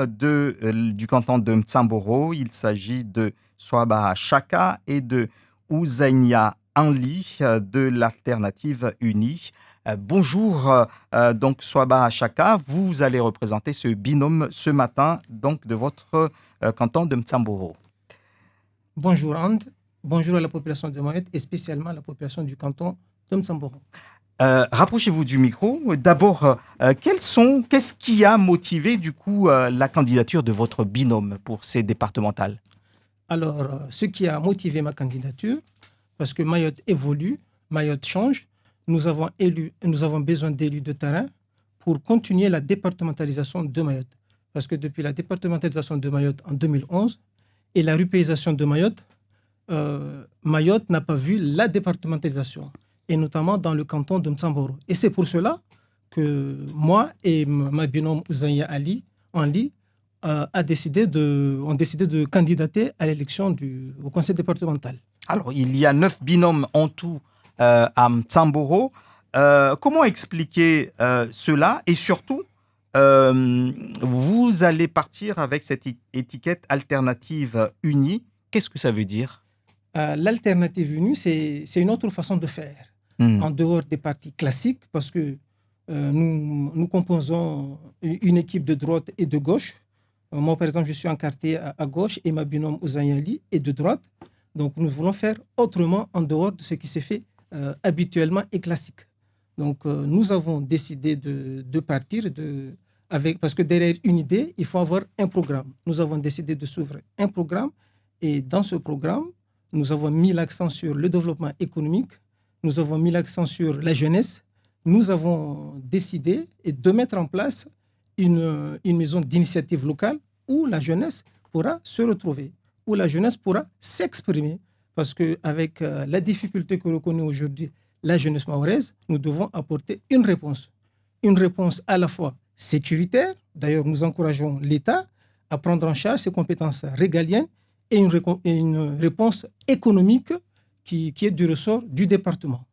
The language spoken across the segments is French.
du canton de Mtsamboro. Il s'agit de Swaba Chaka et de Ouzainia Anli de l'Alternative Unie. Bonjour, donc Swaba Chaka, vous allez représenter ce binôme ce matin donc de votre canton de Mtsamboro. Bonjour Anne, bonjour à la population de Mayotte et spécialement à la population du canton de Mtsamboro. Rapprochez-vous du micro. D'abord, qu'est-ce qui a motivé du coup la candidature de votre binôme pour ces départementales? Alors, ce qui a motivé ma candidature, parce que Mayotte évolue, Mayotte change, nous avons besoin d'élus de terrain pour continuer la départementalisation de Mayotte. Parce que depuis la départementalisation de Mayotte en 2011 et la rupéisation de Mayotte, Mayotte n'a pas vu la départementalisation, et notamment dans le canton de Mtsamboro. Et c'est pour cela que moi et ma binôme Ouzainia Anli ont décidé de candidater à l'élection au conseil départemental. Alors, il y a 9 binômes en tout à Mtsamboro. Comment expliquer cela? Et surtout, vous allez partir avec cette étiquette alternative unie. Qu'est-ce que ça veut dire? L'alternative unie, c'est une autre façon de faire, en dehors des partis classiques, parce que nous composons une équipe de droite et de gauche. Moi, par exemple, je suis encarté à gauche et ma binôme Ouzainia Anli est de droite. Donc, nous voulons faire autrement en dehors de ce qui s'est fait habituellement et classique. Donc, nous avons décidé de partir parce que derrière une idée, il faut avoir un programme. Nous avons décidé de s'ouvrir un programme et dans ce programme, nous avons mis l'accent sur le développement économique, nous avons mis l'accent sur la jeunesse, nous avons décidé de mettre en place une maison d'initiative locale où la jeunesse pourra se retrouver, où la jeunesse pourra s'exprimer. Parce qu'avec la difficulté que reconnaît aujourd'hui la jeunesse mahoraise, nous devons apporter une réponse. Une réponse à la fois sécuritaire, d'ailleurs nous encourageons l'État à prendre en charge ses compétences régaliennes, et une réponse économique qui est du ressort du département.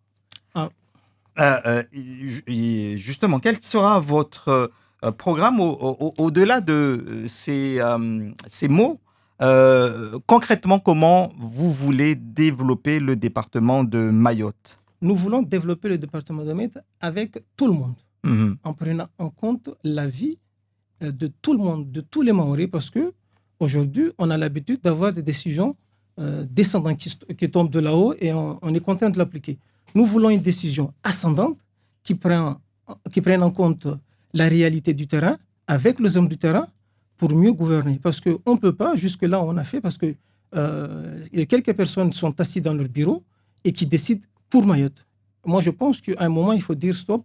Justement, quel sera votre programme au-delà de ces mots? Concrètement, comment vous voulez développer le département de Mayotte? Nous voulons développer le département de Mayotte avec tout le monde, en prenant en compte la vie de tout le monde, de tous les Mahorais, parce que aujourd'hui, on a l'habitude d'avoir des décisions descendantes qui tombent de là-haut et on est contraint de l'appliquer. Nous voulons une décision ascendante qui prenne en compte la réalité du terrain avec les hommes du terrain pour mieux gouverner. Parce qu'on ne peut pas, jusque-là, on a fait, parce que quelques personnes sont assises dans leur bureau et qui décident pour Mayotte. Moi, je pense qu'à un moment, il faut dire stop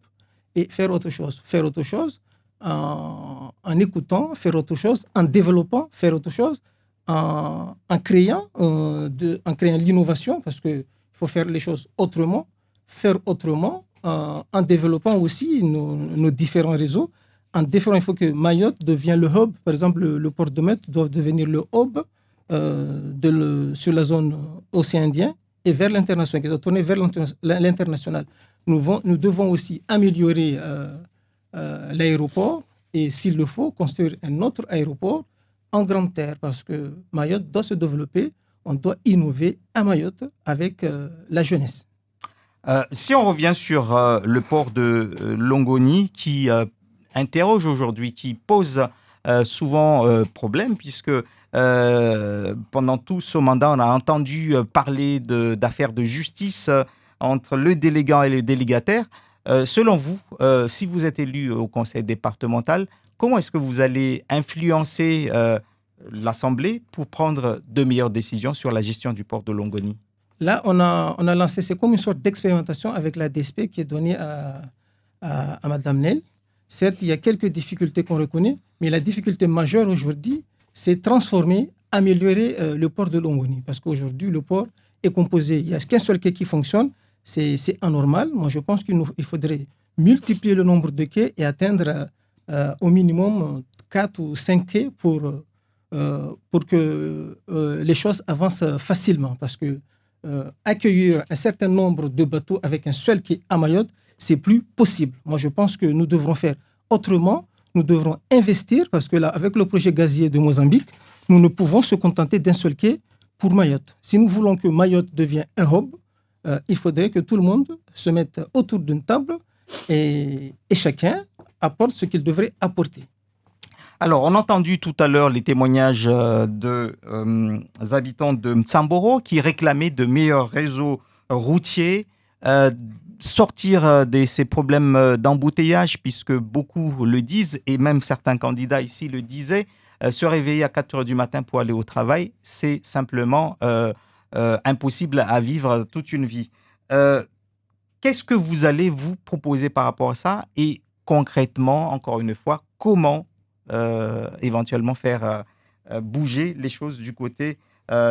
et faire autre chose. Faire autre chose en écoutant, faire autre chose, en développant, faire autre chose, en créant l'innovation, parce qu'il faut faire les choses autrement, faire autrement, en développant aussi nos différents réseaux. Il faut que Mayotte devienne le hub. Par exemple, le port de Mayotte doit devenir le hub sur la zone océan Indien et vers l'international, qui doit tourner vers l'international. Nous devons aussi améliorer l'aéroport et, s'il le faut, construire un autre aéroport en grande terre, parce que Mayotte doit se développer. On doit innover à Mayotte avec la jeunesse. Si on revient sur le port de Longoni qui interroge aujourd'hui, qui pose souvent problème, puisque pendant tout ce mandat, on a entendu parler d'affaires de justice entre le délégant et le délégataire. Selon vous, si vous êtes élu au conseil départemental, comment est-ce que vous allez influencer l'Assemblée pour prendre de meilleures décisions sur la gestion du port de Longoni? Là, on a lancé, c'est comme une sorte d'expérimentation avec la DSP qui est donnée à Mme Nel. Certes, il y a quelques difficultés qu'on reconnaît, mais la difficulté majeure aujourd'hui, c'est transformer, améliorer le port de Longoni. Parce qu'aujourd'hui, le port est composé, il n'y a qu'un seul quai qui fonctionne, c'est anormal. Moi, je pense qu'il faudrait multiplier le nombre de quais et atteindre au minimum 4 ou 5 quais pour que les choses avancent facilement. Parce que accueillir un certain nombre de bateaux avec un seul quai à Mayotte, c'est plus possible. Moi, je pense que nous devrons faire autrement. nous devrons investir parce que là, avec le projet gazier de Mozambique, nous ne pouvons se contenter d'un seul quai pour Mayotte. Si nous voulons que Mayotte devienne un hub, il faudrait que tout le monde se mette autour d'une table et chacun apporte ce qu'il devrait apporter. Alors, on a entendu tout à l'heure les témoignages des habitants de Mtsamboro qui réclamaient de meilleurs réseaux routiers, sortir de ces problèmes d'embouteillage, puisque beaucoup le disent, et même certains candidats ici le disaient, se réveiller à 4 heures du matin pour aller au travail, c'est simplement impossible à vivre toute une vie. Qu'est-ce que vous allez vous proposer par rapport à ça? Et concrètement, encore une fois, comment éventuellement faire bouger les choses du côté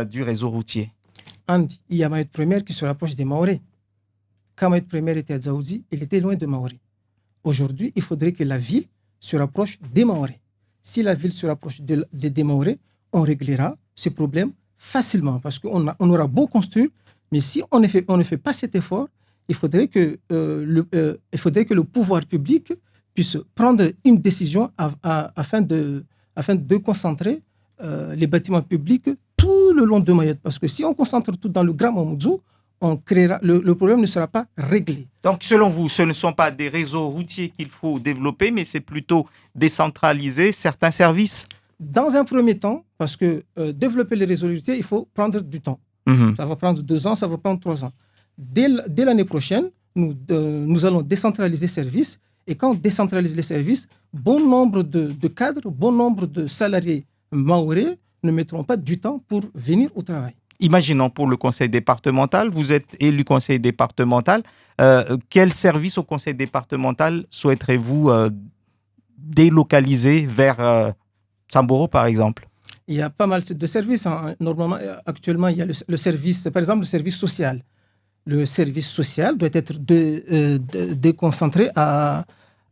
du réseau routier? Andy, il y a Mayotte Première qui se rapproche des Maorés. Quand Mayotte Première était à Dzaoudzi, il était loin de Maoré. Aujourd'hui, il faudrait que la ville se rapproche des Maorés. Si la ville se rapproche des Maorés, on réglera ce problème facilement parce qu'on aura beau construire, mais si on ne fait pas cet effort, il faudrait que le pouvoir public puisse prendre une décision afin de concentrer les bâtiments publics tout le long de Mayotte. Parce que si on concentre tout dans le Grand Mamoudzou, le problème ne sera pas réglé. Donc, selon vous, ce ne sont pas des réseaux routiers qu'il faut développer, mais c'est plutôt décentraliser certains services? Dans un premier temps, parce que développer les réseaux routiers, il faut prendre du temps. Ça va prendre 2 ans, ça va prendre 3 ans. Dès l'année prochaine, nous allons décentraliser les services. Et quand on décentralise les services, bon nombre de cadres, bon nombre de salariés mahorais ne mettront pas du temps pour venir au travail. Imaginons pour le conseil départemental, vous êtes élu conseil départemental. Quel service au conseil départemental souhaiterez-vous délocaliser vers Mtsamboro, par exemple? Il y a pas mal de services. Normalement, actuellement, il y a le service, par exemple, le service social. Le service social doit être déconcentré dans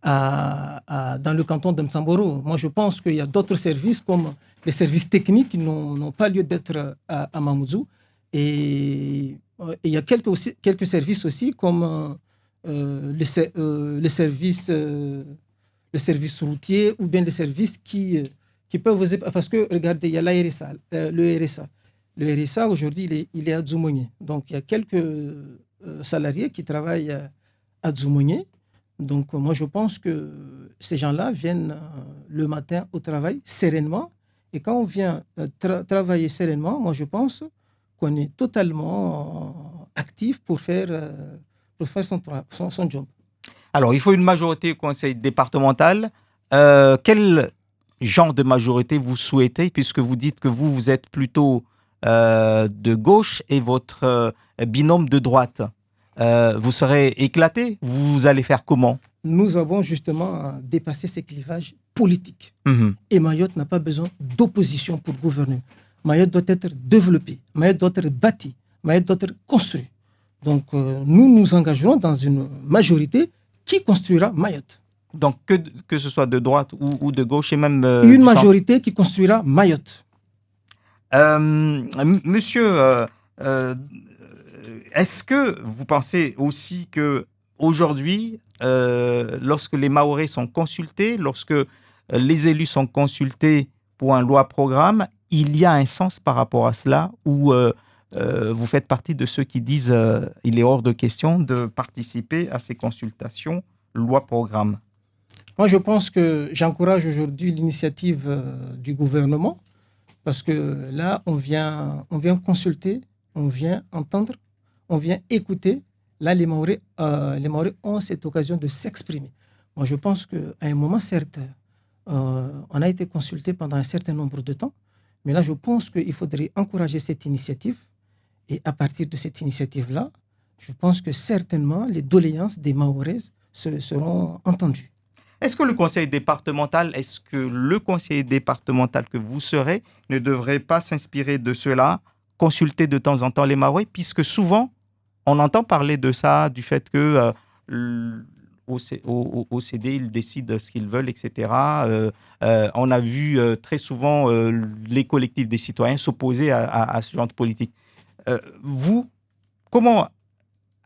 le canton de Mtsamboro. Moi, je pense qu'il y a d'autres services comme les services techniques qui n'ont pas lieu d'être à Mamoudzou. Et il y a quelques services aussi comme le service routier ou bien les services qui peuvent vous... Parce que, regardez, il y a le RSA. Le RSA, aujourd'hui, il est à Dzoumogné. Donc, il y a quelques salariés qui travaillent à Dzoumogné. Donc, moi, je pense que ces gens-là viennent le matin au travail sereinement. Et quand on vient travailler sereinement, moi, je pense qu'on est totalement actif pour faire son job. Alors, il faut une majorité au conseil départemental. Quel genre de majorité vous souhaitez, puisque vous dites que vous êtes plutôt de gauche et votre binôme de droite? Vous serez éclaté? Vous allez faire comment? Nous avons justement dépassé ces clivages politiques. Et Mayotte n'a pas besoin d'opposition pour gouverner. Mayotte doit être développée, Mayotte doit être bâtie, Mayotte doit être construite. Donc nous nous engagerons dans une majorité qui construira Mayotte. Donc que ce soit de droite ou de gauche et même... une majorité qui construira Mayotte. Monsieur, est-ce que vous pensez aussi que aujourd'hui, lorsque les Mahorais sont consultés, lorsque les élus sont consultés pour un loi-programme, il y a un sens par rapport à cela, ou vous faites partie de ceux qui disent il est hors de question de participer à ces consultations loi-programme? Moi, je pense que j'encourage aujourd'hui l'initiative du gouvernement, parce que là, on vient consulter, on vient entendre, on vient écouter. Là, les Mahorais ont cette occasion de s'exprimer. Moi, je pense qu'à un moment, certes, on a été consulté pendant un certain nombre de temps, mais là, je pense qu'il faudrait encourager cette initiative. Et à partir de cette initiative-là, je pense que certainement, les doléances des Mahorais seront entendues. Est-ce que le conseil départemental que vous serez ne devrait pas s'inspirer de cela, consulter de temps en temps les Mahorais, puisque souvent, on entend parler de ça, du fait que au CD, ils décident ce qu'ils veulent, etc. On a vu très souvent les collectifs des citoyens s'opposer à ce genre de politique. Vous, comment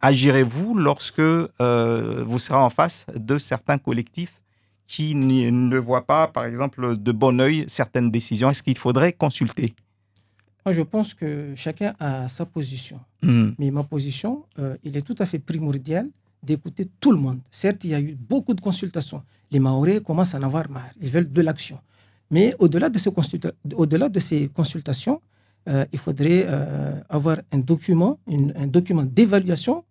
agirez-vous lorsque vous serez en face de certains collectifs qui ne voient pas, par exemple, de bon œil certaines décisions? Est-ce qu'il faudrait consulter? Moi, je pense que chacun a sa position. Mais ma position, il est tout à fait primordial d'écouter tout le monde. Certes, il y a eu beaucoup de consultations. Les Mahorais commencent à en avoir marre. Ils veulent de l'action. Mais au-delà de ces consultations, il faudrait avoir un document d'évaluation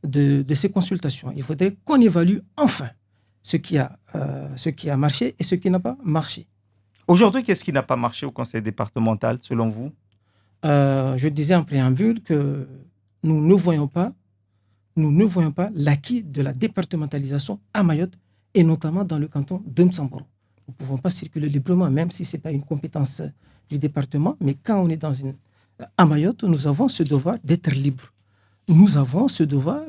de ces consultations. Il faudrait qu'on évalue enfin ce qui a marché et ce qui n'a pas marché. Aujourd'hui, qu'est-ce qui n'a pas marché au conseil départemental, selon vous? Je disais en préambule que nous ne voyons pas l'acquis de la départementalisation à Mayotte et notamment dans le canton de M'Samboro. Nous ne pouvons pas circuler librement, même si ce n'est pas une compétence du département, mais quand on est à Mayotte, nous avons ce devoir d'être libre. Nous avons ce devoir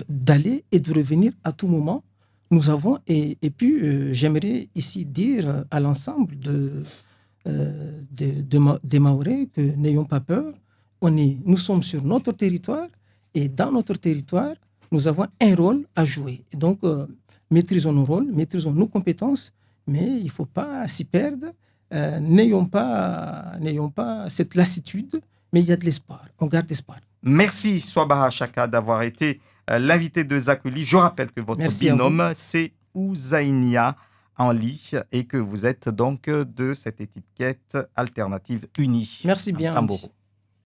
d'aller et de revenir à tout moment. Nous avons, et puis j'aimerais ici dire à l'ensemble des Mahorais que n'ayons pas peur. Nous sommes sur notre territoire et dans notre territoire, nous avons un rôle à jouer. Et donc, maîtrisons nos rôles, maîtrisons nos compétences, mais il ne faut pas s'y perdre. N'ayons pas cette lassitude, mais il y a de l'espoir. On garde espoir. Merci Swabaha Chaka d'avoir été l'invité de Zakuli. Je rappelle que votre binôme, c'est Ouzainia Anli et que vous êtes donc de cette étiquette alternative unie. Merci bien.